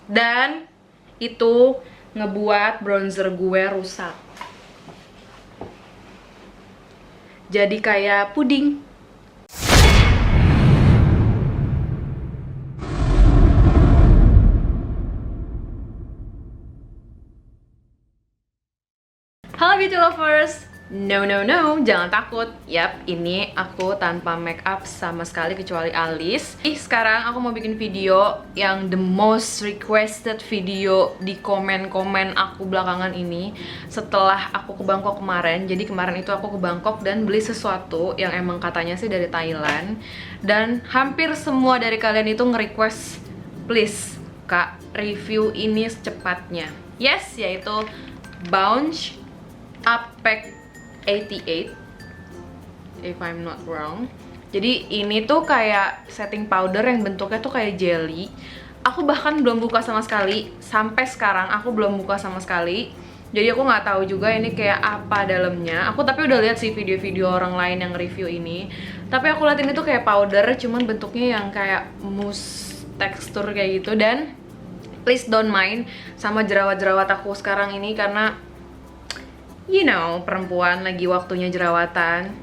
Dan itu ngebuat bronzer gue rusak. Jadi kayak puding. Halo beauty lovers. No, jangan takut. Yap, ini aku tanpa make up sama sekali kecuali alis. Sekarang aku mau bikin video yang the most requested video di komen-komen aku belakangan ini setelah aku ke Bangkok kemarin. Jadi kemarin itu aku ke Bangkok dan beli sesuatu yang emang katanya sih dari Thailand. Dan hampir semua dari kalian itu nge-request, please Kak, review ini secepatnya. Yes, yaitu Bounce Apex 88, if I'm not wrong. Jadi ini tuh kayak setting powder yang bentuknya tuh kayak jelly. Aku bahkan belum buka sama sekali. Sampai sekarang aku belum buka sama sekali. Jadi aku nggak tahu juga ini kayak apa dalamnya. Aku tapi udah lihat sih video-video orang lain yang review ini. Tapi aku lihat ini tuh kayak powder, cuman bentuknya yang kayak mousse tekstur kayak gitu. Dan please don't mind sama jerawat-jerawat aku sekarang ini karena you know, perempuan lagi waktunya jerawatan.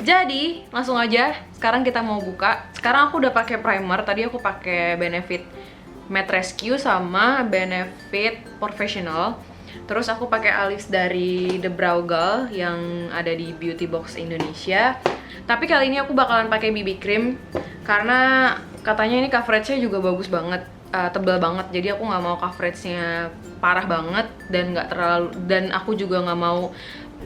Jadi, langsung aja sekarang kita mau buka. Sekarang aku udah pakai primer. Tadi aku pakai Benefit Matte Rescue sama Benefit Professional. Terus aku pakai alis dari The Brow Gal yang ada di Beauty Box Indonesia. Tapi kali ini aku bakalan pakai BB cream karena katanya ini coveragenya juga bagus banget. Tebal banget, jadi aku nggak mau coveragenya parah banget dan nggak terlalu, dan aku juga nggak mau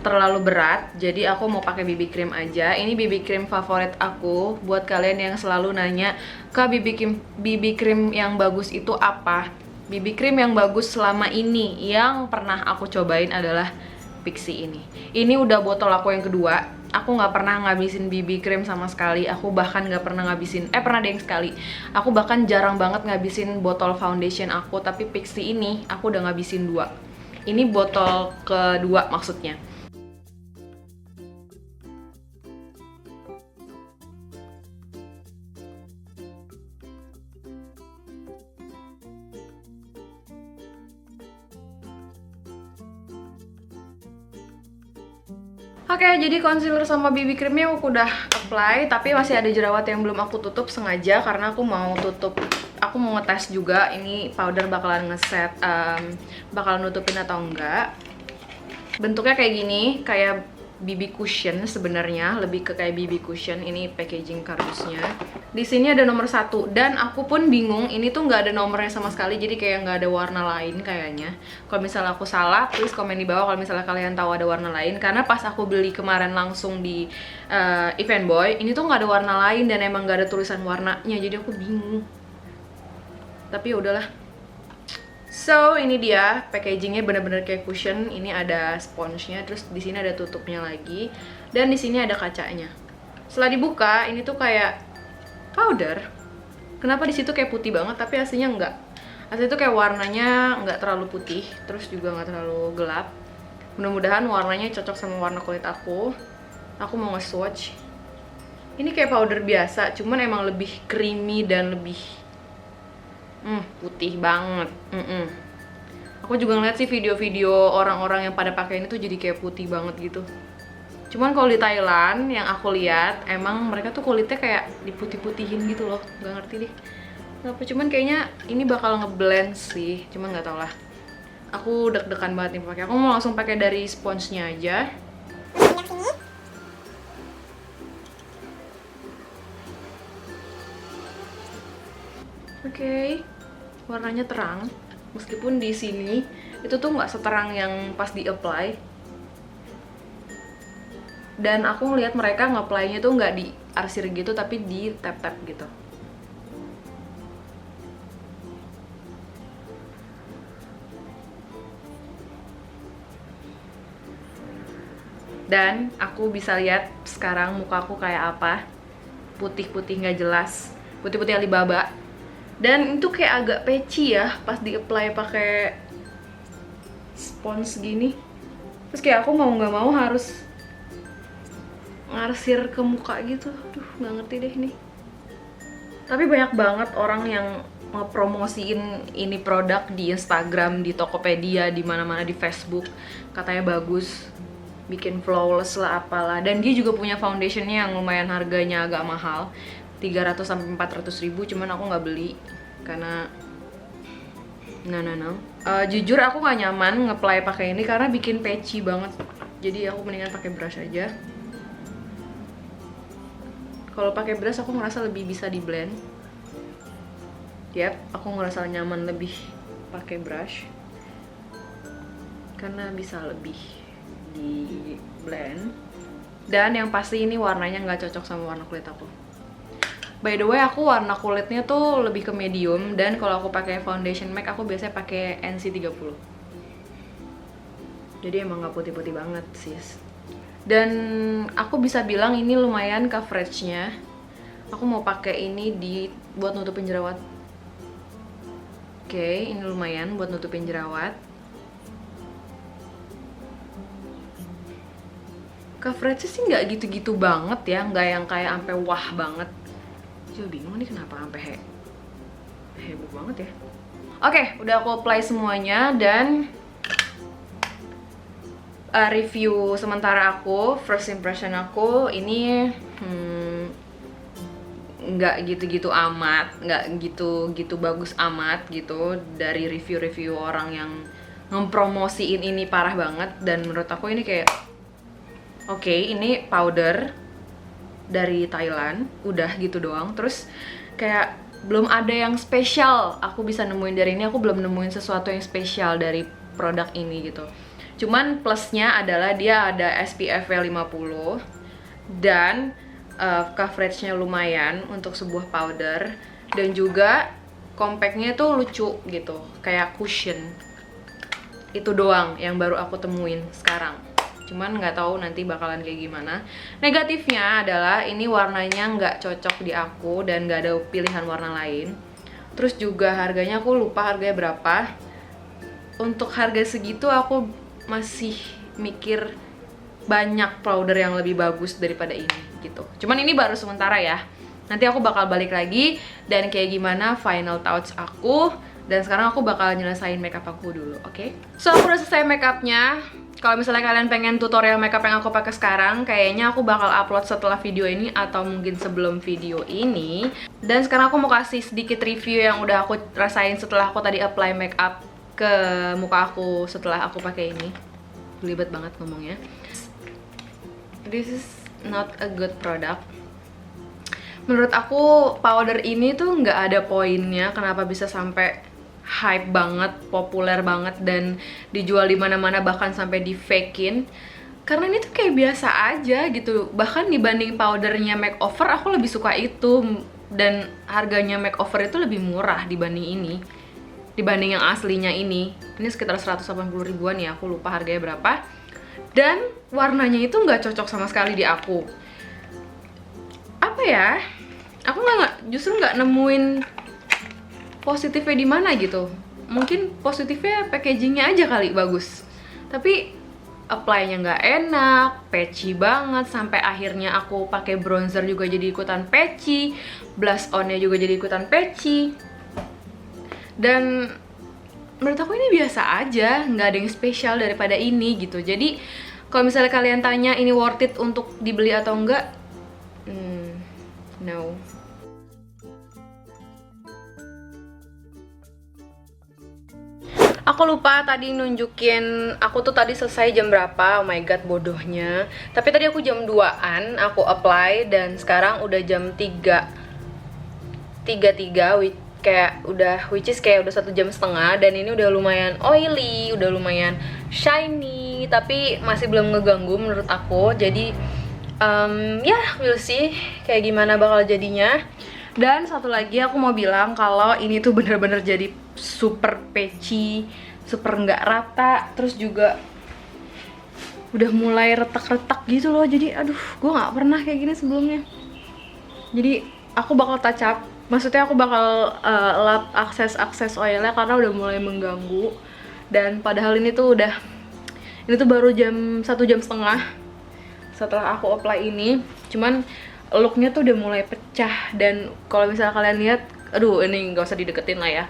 terlalu berat, jadi aku mau pakai BB cream aja. Ini BB cream favorit aku. Buat kalian yang selalu nanya, Kak, BB cream yang bagus itu apa? BB cream yang bagus selama ini yang pernah aku cobain adalah Pixi ini. Ini udah botol aku yang kedua. Aku nggak pernah ngabisin BB cream sama sekali. Aku bahkan nggak pernah ngabisin, pernah deh sekali. Aku bahkan jarang banget ngabisin botol foundation aku. Tapi Pixi ini aku udah ngabisin 2. Ini botol kedua maksudnya. Oke, jadi concealer sama BB creamnya aku udah apply, tapi masih ada jerawat yang belum aku tutup sengaja karena aku mau tutup. Aku mau ngetes juga ini powder bakalan ngeset, bakalan nutupin atau enggak. Bentuknya kayak gini, kayak BB cushion sebenarnya, lebih ke kayak BB cushion. Ini packaging kardusnya. Di sini ada nomor 1 dan aku pun bingung, ini tuh nggak ada nomornya sama sekali, jadi kayak nggak ada warna lain kayaknya. Kalau misalnya aku salah, please komen di bawah kalau misalnya kalian tahu ada warna lain. Karena pas aku beli kemarin langsung di Event Boy, ini tuh nggak ada warna lain dan emang nggak ada tulisan warnanya, jadi aku bingung. Tapi ya udahlah. So, ini dia packagingnya bener-bener kayak cushion. Ini ada sponsnya, terus di sini ada tutupnya lagi, dan di sini ada kacanya. Setelah dibuka, ini tuh kayak powder. Kenapa di situ kayak putih banget, tapi aslinya enggak. Aslinya tuh kayak warnanya nggak terlalu putih, terus juga nggak terlalu gelap. Mudah-mudahan warnanya cocok sama warna kulit aku. Aku mau nge-swatch. Ini kayak powder biasa, cuman emang lebih creamy dan lebih putih banget. Aku juga ngeliat sih video-video orang-orang yang pada pakai ini tuh jadi kayak putih banget gitu. Cuman kalau di Thailand yang aku lihat, emang mereka tuh kulitnya kayak diputih-putihin gitu loh. Gak ngerti deh kenapa, cuman kayaknya ini bakal ngeblend sih, cuman nggak tau lah. Aku deg-degan banget nih pakai. Aku mau langsung pakai dari sponsnya aja. Oke. Warnanya terang, meskipun di sini itu tuh nggak seterang yang pas di apply. Dan aku ngeliat mereka nge-apply-nya tuh nggak di arsir gitu, tapi di tap-tap gitu. Dan aku bisa lihat sekarang muka aku kayak apa. Putih-putih nggak jelas, putih-putih Alibaba. Dan itu kayak agak patchy ya pas di-apply pakai spons gini. Terus kayak aku mau nggak mau harus ngarsir ke muka gitu. Aduh, nggak ngerti deh nih. Tapi banyak banget orang yang ngepromosiin ini produk di Instagram, di Tokopedia, di mana-mana, di Facebook. Katanya bagus, bikin flawless lah apalah. Dan dia juga punya foundationnya yang lumayan harganya agak mahal, 300 sampai 400 ribu. Cuman aku nggak beli karena no. Jujur aku nggak nyaman nge-apply pakai ini karena bikin patchy banget. Jadi aku mendingan pakai brush aja. Kalau pakai brush aku ngerasa lebih bisa di blend. Yap, aku ngerasa nyaman lebih pakai brush karena bisa lebih di blend. Dan yang pasti ini warnanya nggak cocok sama warna kulit aku. By the way, aku warna kulitnya tuh lebih ke medium, dan kalau aku pakai foundation MAC aku biasanya pakai NC30. Jadi emang nggak putih-putih banget sis. Dan aku bisa bilang ini lumayan coveragenya. Aku mau pakai ini buat nutupin jerawat. Oke, ini lumayan buat nutupin jerawat. Coveragenya sih nggak gitu-gitu banget ya, nggak yang kayak sampai wah banget. Juga bingung nih kenapa sampai heboh banget ya. Oke, udah aku apply semuanya, dan review sementara aku, first impression aku ini nggak gitu-gitu amat, nggak gitu bagus amat gitu dari review-review orang yang ngepromosiin ini parah banget. Dan menurut aku ini kayak oke, ini powder dari Thailand, udah gitu doang. Terus kayak belum ada yang spesial aku bisa nemuin dari ini. Aku belum nemuin sesuatu yang spesial dari produk ini gitu. Cuman plusnya adalah dia ada SPF 50 dan coveragenya lumayan untuk sebuah powder, dan juga compactnya tuh lucu gitu, kayak cushion. Itu doang yang baru aku temuin sekarang. Cuman nggak tahu nanti bakalan kayak gimana. Negatifnya adalah ini warnanya nggak cocok di aku dan nggak ada pilihan warna lain. Terus juga harganya aku lupa harganya berapa. Untuk harga segitu aku masih mikir banyak powder yang lebih bagus daripada ini gitu. Cuman ini baru sementara ya. Nanti aku bakal balik lagi dan kayak gimana final touch aku. Dan sekarang aku bakal nyelesain makeup aku dulu, oke? So aku udah selesai makeupnya. Kalau misalnya kalian pengen tutorial makeup yang aku pakai sekarang, kayaknya aku bakal upload setelah video ini atau mungkin sebelum video ini. Dan sekarang aku mau kasih sedikit review yang udah aku rasain setelah aku tadi apply makeup ke muka aku setelah aku pakai ini. Belibet banget ngomongnya. This is not a good product. Menurut aku powder ini tuh nggak ada poinnya kenapa bisa sampai hype banget, populer banget, dan dijual di mana-mana, bahkan sampai di fakein. Karena ini tuh kayak biasa aja gitu. Bahkan dibanding powdernya makeover, aku lebih suka itu. Dan harganya makeover itu lebih murah dibanding ini, dibanding yang aslinya ini. Ini sekitar 180 ribuan ya, aku lupa harganya berapa. Dan warnanya itu nggak cocok sama sekali di aku. Apa ya? Aku justru nggak nemuin positifnya di mana gitu. Mungkin positifnya packagingnya aja kali bagus. Tapi apply-nya nggak enak, patchy banget, sampai akhirnya aku pakai bronzer juga jadi ikutan patchy, blush on-nya juga jadi ikutan patchy. Dan menurut aku ini biasa aja, nggak ada yang spesial daripada ini gitu. Jadi kalau misalnya kalian tanya ini worth it untuk dibeli atau enggak, no. Aku lupa tadi nunjukin aku tuh tadi selesai jam berapa. Oh my god, bodohnya. Tapi tadi aku jam 2-an aku apply, dan sekarang udah jam 3.33, which is kayak udah 1,5 jam. Dan ini udah lumayan oily, udah lumayan shiny, tapi masih belum ngeganggu menurut aku. Jadi ya we'll see kayak gimana bakal jadinya. Dan satu lagi aku mau bilang kalau ini tuh bener-bener jadi super patchy, super nggak rata, terus juga udah mulai retak-retak gitu loh. Jadi aduh, gue nggak pernah kayak gini sebelumnya. Jadi aku bakal touch up, maksudnya aku bakal lap akses oilnya karena udah mulai mengganggu. Dan padahal ini tuh baru 1,5 jam setelah aku apply ini. Cuman looknya tuh udah mulai pecah, dan kalau misalnya kalian lihat Aduh, ini nggak usah dideketin lah ya.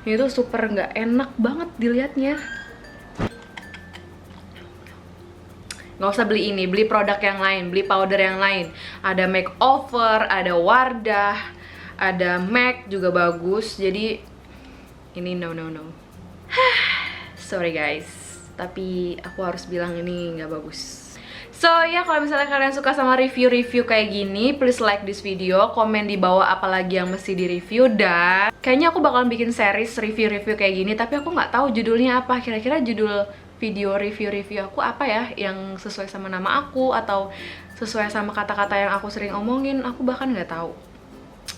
Ini tuh super nggak enak banget dilihatnya. Nggak usah beli ini, beli produk yang lain, beli powder yang lain. Ada makeover, ada Wardah, ada MAC juga bagus. Jadi ini no. Sorry guys, tapi aku harus bilang ini nggak bagus. So ya, kalau misalnya kalian suka sama review-review kayak gini, please like this video, komen di bawah apa lagi yang mesti di-review, dan kayaknya aku bakalan bikin series review-review kayak gini, tapi aku nggak tahu judulnya apa. Kira-kira judul video review-review aku apa ya, yang sesuai sama nama aku atau sesuai sama kata-kata yang aku sering omongin, aku bahkan nggak tahu.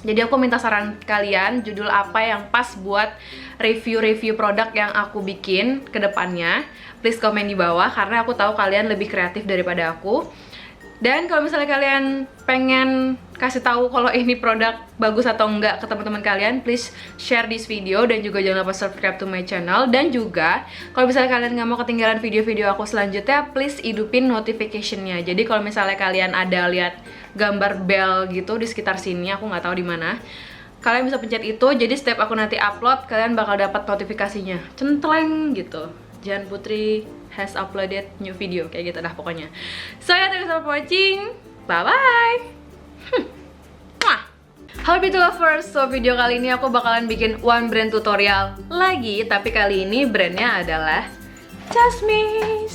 Jadi aku minta saran kalian, judul apa yang pas buat review-review produk yang aku bikin ke depannya. Please komen di bawah, karena aku tahu kalian lebih kreatif daripada aku. Dan kalau misalnya kalian pengen kasih tahu kalau ini produk bagus atau enggak ke teman-teman kalian, please share this video, dan juga jangan lupa subscribe to my channel. Dan juga kalau misalnya kalian nggak mau ketinggalan video-video aku selanjutnya, please hidupin notification-nya. Jadi kalau misalnya kalian ada lihat gambar bell gitu di sekitar sini, aku nggak tahu di mana, kalian bisa pencet itu. Jadi setiap aku nanti upload, kalian bakal dapat notifikasinya, centleng gitu. Jan Putri has uploaded new video, kayak gitu dah pokoknya. So ya, thank you so much for watching. Bye bye. Halo beauty lovers, so video kali ini aku bakalan bikin one brand tutorial lagi, tapi kali ini brandnya adalah Jasmine.